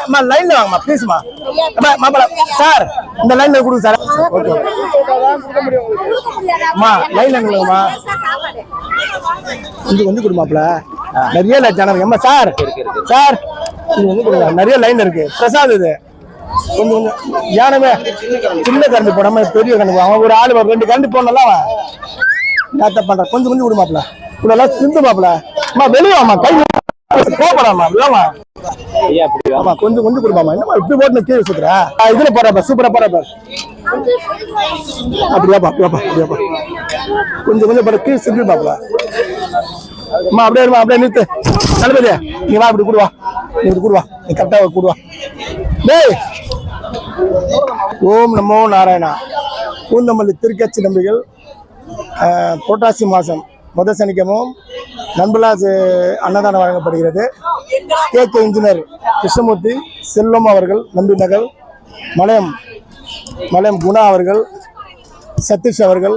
அம்மா லைன்ல வாங்கம்மா ப்ளீஸ்மா. மாப்பிள்ள சார் இந்த லைன்ல கொடுங்க சார். ஓகே அம்மா லைன்ல கொடுங்கம்மா. இது வந்து கொடு மாப்பிள்ள. நிறைய ஜனம் அம்மா சார் சார் இது வந்து கொடுங்க. நிறைய லைன் இருக்கு. பிரசாத் இது கொஞ்சம் கொஞ்சம் யானமே சின்ன கரண்டி போடாம பெரிய கரண்டி. அவன் ஒரு ஆள் ஒரு 2 கரண்டி போடலாம். அவன் பண்ற கொஞ்சம் கொஞ்சம் விடு மாப்பிள்ள. இப்பெல்லாம் சிந்து மாப்பிள்ள. அம்மா வெளியே வாமா கை போடாமா விடாமா. ஆமா கொஞ்சம் கொஞ்சம் கொடுப்பாமா. என்னமா இப்படி போட்டு கீழே சுத்துற. இதுல போறப்ப சூப்பரா போறப்ப அப்படியாப்பா அப்படியாப்பா அப்படியாப்பா கொஞ்சம் கொஞ்சம் போற கீழே சுத்தி பாப்பல. அம்மா அப்படியே அப்படியே நிறுத்து. தளபதியா நீ வா இப்படி கூடுவா. நீ இப்படி கூடுவா. நீ கரெக்டா கூடுவா. டேய் ஓம் நமோ நாராயணா. பூந்தமல்லி திருக்கட்சி நம்பிகள் புரட்டாசி மாதம் முதல் சனிக்கிழமும் நண்பலாஜ் அன்னதானம் வழங்கப்படுகிறது. கேக்கு இன்ஜினியர் கிருஷ்ணமூர்த்தி செல்வம் அவர்கள், நம்பி நகர் மலையம் குணா அவர்கள், சதீஷ் அவர்கள்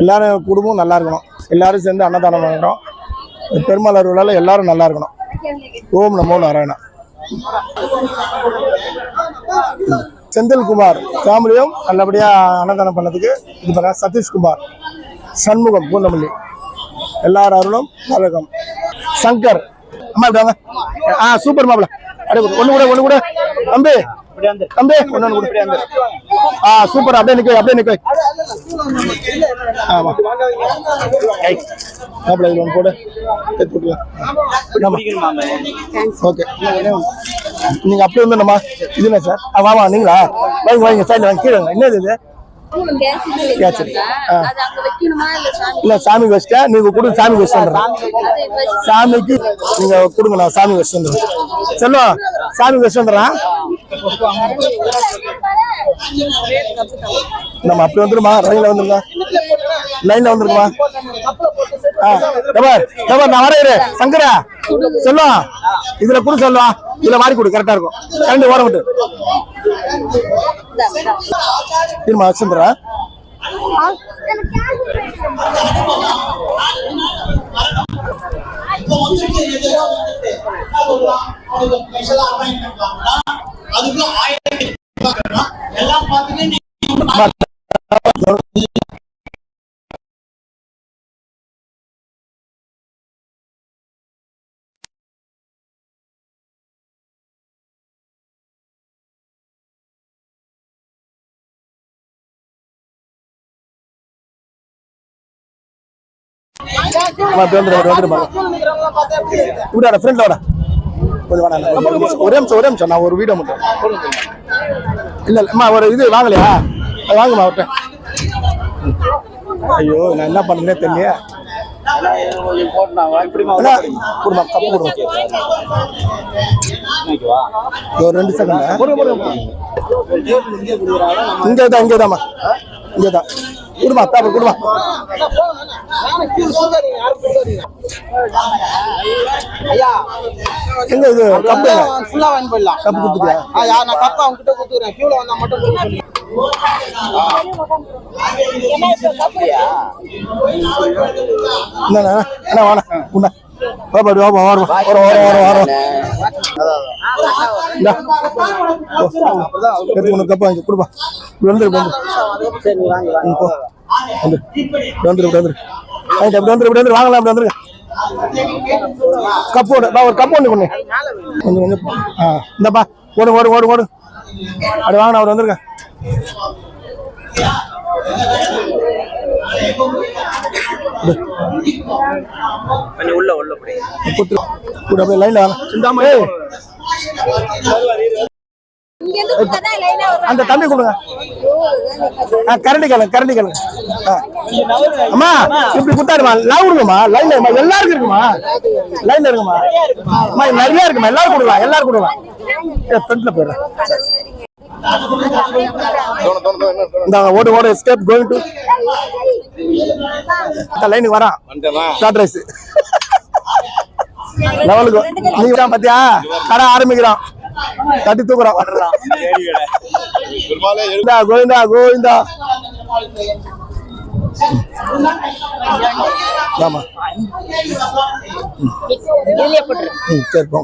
எல்லாரும் குடும்பம் நல்லா இருக்கணும். எல்லாரும் சேர்ந்து அன்னதானம் வழங்குறோம். பெருமாள் அருளால் எல்லாரும் நல்லா இருக்கணும். ஓம் நமோ நாராயணா. செந்தில்குமார் ஃபேமிலியும் நல்லபடியா அன்னதானம் பண்ணதுக்கு இது பண்ண. சதீஷ்குமார் சண்முகம் பூந்தமல்லி எல்லாரும் அருளும் வணக்கம். சங்கர் அம்மா இப்படி சூப்பர் மாப்பிள்ள. ஒண்ணு கூட தம்பி தம்பி ஒண்ணு கூட சூப்பர். அப்படியே நிக்க அப்படியே நிக்க. ஆமா மாப்பிள்ள இது ஒன்று போடு. ஓகே நீங்க அப்படியே வந்துடணுமா. இதுல சார் வாமா நீங்களா வாங்க வாங்க சைட்ல வாங்க கீழே. என்னது இது இல்ல சாமிக்கு வச்சுட்டேன். நீங்க கொடுங்க சாமிக்கு வச்சு வந்துடுறேன். சாமிக்கு நீங்க கொடுங்க. நான் சாமி வச்சு வந்துடுறேன். சொல்லுவோம் சாமிக்கு வச்சு வந்துடுறேன். நம்ம அப்படி வந்துருமா. லைன்ல வந்துருங்க. லைன்ல வந்துருக்குமா. நான் வரேன் சங்கரா சொல்லுவான். இதுல கூட சொல்லுவான். இதுல மாறி கொடு கரெக்டா இருக்கும். கரண்ட் ஓட விட்டு திரும்ப வச்சுருறேன். ஒரே நிமிஷம் நான் ஒரு வீடியோ மட்டும் இல்ல அம்மா ஒரு இது வாங்கலையா வாங்கம்மா அவர்கிட்ட. ஐயோ நான் என்ன பண்ணுறேனே தெரியல. ஒரு 2 செகண்ட் இங்கேதான் இங்கேதாம்மா இங்கேதான் குடுமா தாப்ப குடுமா. எங்க இது கப்பு ஃபுல்லா வாங்கி போயிடலாம். கப்பு குடுத்துட்டியா? நான் கப்பு அவங்க கிட்ட குடுத்துறேன். கியூல வந்தா மட்டும் கொடுங்க. என்னண்ணா அண்ணா வாண்ணா உண்ணா பாப்பாடி வாப்பா வரும் வரும் வரும் வரும் வரும் உனக்கு கப்பா வாங்கி கொடுப்பா. வந்துரு வந்துரு வந்துரு வந்துரு வாங்கலாம். அப்படி வந்துருங்க. கப்பு ஒரு கப்பு ஒன்று கொண்டு கொஞ்சம் கொஞ்சம் இந்தப்பா ஓடு ஓடு ஓடு ஓடு அப்படி வாங்கினா அவர் வந்துருங்க. உள்ள உள்ள அப்படியே லைன்ல வாங்க. அந்த தம்பி கொடுங்க. கரண்டி கேளுங்க. அம்மா இப்படி குத்தாருமா லவ் கொடுங்கம்மா. லைன்ல எல்லாருக்கும் இருக்குமா. லைன்ல இருக்குமா. அம்மா நிறைய இருக்குமா. எல்லாரும் கொடுக்கலாம். எல்லாரும் கொடுக்கலாம். ஃப்ரண்ட்ல போயிடுறேன். ஓடு ஓடு எஸ்கேப் கோயிங் டு லைனுக்கு வரான். ஸ்டார்ட் ரைஸ் லெவலுக்கு நீங்க பாத்தியா கடை ஆரம்பிக்கிறான். தட்டி தூக்குறோம். கோவிந்தா கோவிந்தா. ஆமா சரி போ.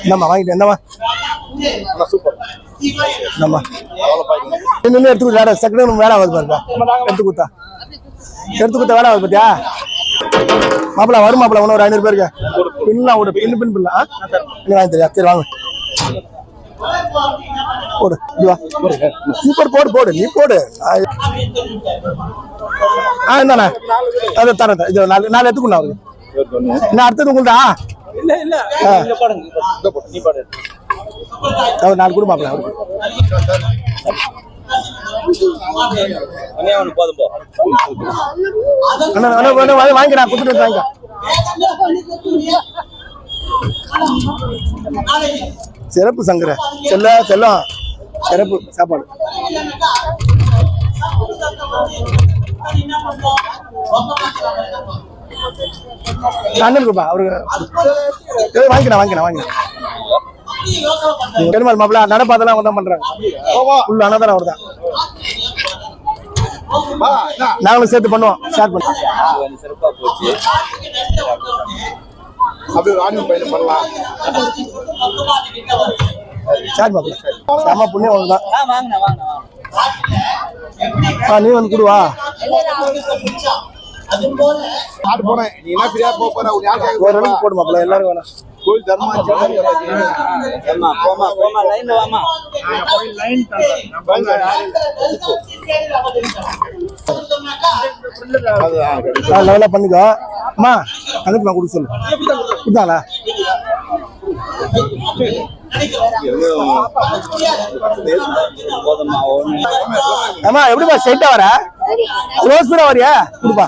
என்னம்மா வாங்கிட்டேன் என்னம்மா என்னம்மா இன்னும் எடுத்து கொடுத்தா செகண்ட் வேலை ஆகுது பாருப்பா எடுத்து கொடுத்தா வேலை ஆகுது பாத்தியா மாப்பிள வரும் மாப்பிள ஒன்று ஒரு 500 பேருக்கு பின்லாம் ஒரு பின்னு பின்லாம் நீ வாங்கி தெரியா சரி வாங்க போடு நீ போடு நீ போடு என்னண்ணா அதை தரேன் இது நாலு எடுத்துக்கணும் அவருக்கு நான் அடுத்தது உங்கள்டா அவர் 4 கூட மாப்பிள அவருக்கு வாங்கிக்கிறேன் கொடுத்துட்டு வாங்கிக்க சிறப்பு சங்கர செல்லம் சிறப்பு சாப்பாடு அண்ணனுக்குப்பா அவருக்கு வாங்கிக்கிறேன் பெருமாள் மாப்பிள்ள நடப்பாதெல்லாம் அவங்க தான் பண்றாங்க உள்ள அண்ணன் அவர் தான் நாங்களும் சேர்த்து பண்ணுவோம் ஸ்டார்ட் பண்ணுவோம் அப்படியே ராணி பையில பண்ணலாம் ஸ்டார்ட் மாப்பிள்ள செம புண்ணியம் அவ்வளவுதான் நீ வந்து கொடுவா போடு மாப்பிள்ள எல்லாரும் வேணாம் கோயில் தர்மா லெவலா பண்ணிக்கோ அம்மா அதுக்கு நான் கொடுக்க சொல்லு கொடுத்தாங்களா அம்மா எப்படிப்பா ஸ்ட்ரைட்டா வர க்ளோஸ் பண்ண வரியா கொடுப்பா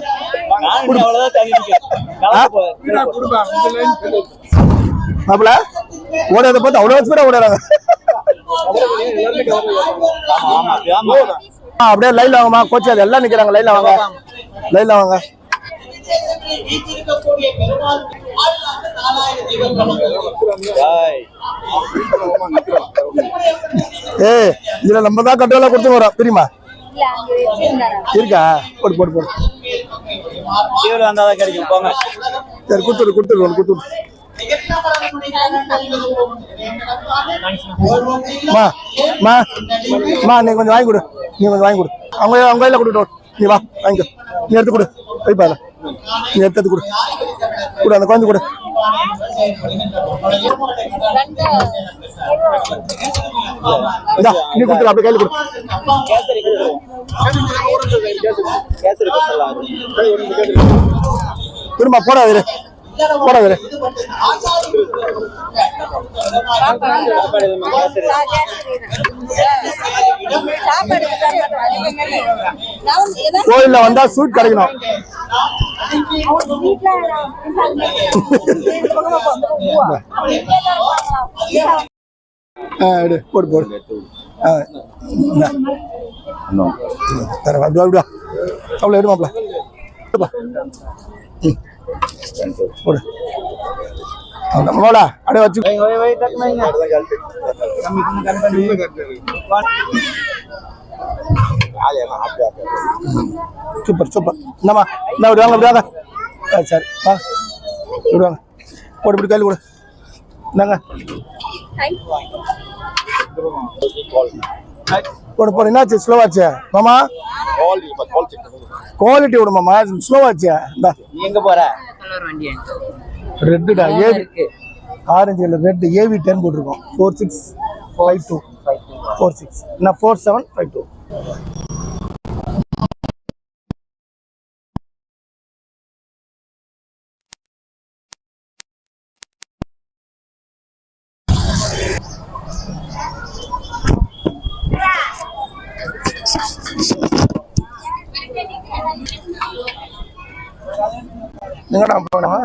மாப்பிள ஓடாத பார்த்து அவ்வளோ ஸ்பீடா ஓடுறாங்க அப்படியே லைன்ல வாங்கம்மா கோச்சு அது எல்லாம் நிக்கிறாங்க லைன்ல வாங்க ஏய் இதுல நம்ம தான் கட்டுவெல்லாம் கொடுத்து வரோம் தெரியுமா இருக்கா போடு சரி கொடுத்துரு நீ கொஞ்சம் வாங்கி கொடு அவங்க கையில கொடுத்து நீ வா வாங்கிக்கோ நீ எடுத்து கொடு வைப்பா நீ எடுத்து கொடு அந்த குழந்தை கொடு நீ கொடுத்துரு அப்படியே கையில கொடு திரும்ப போடாது கோயில்ல வந்தா ஸ்வீட் கிடைக்கணும் போடு அவ்வளோ எடுமாப்ல போடு அப்படியே வச்சு சூப்பர் என்னம்மா என்ன விடுவாங்க சரி வா விடுவாங்க போடு இப்படி கையில் கொடு என்னங்க போடு என்னாச்சு ஸ்லோவாச்சு மாமா குவாலிட்டி விடு மாமா ஸ்லோவாச்சு எங்க போற ரெட்டுடா ஏவி ஆரஞ்சு ரெட் ஏவி 10 போட்டிருக்கோம் 4652 46 நான் 4752 எங்கடா போனோம்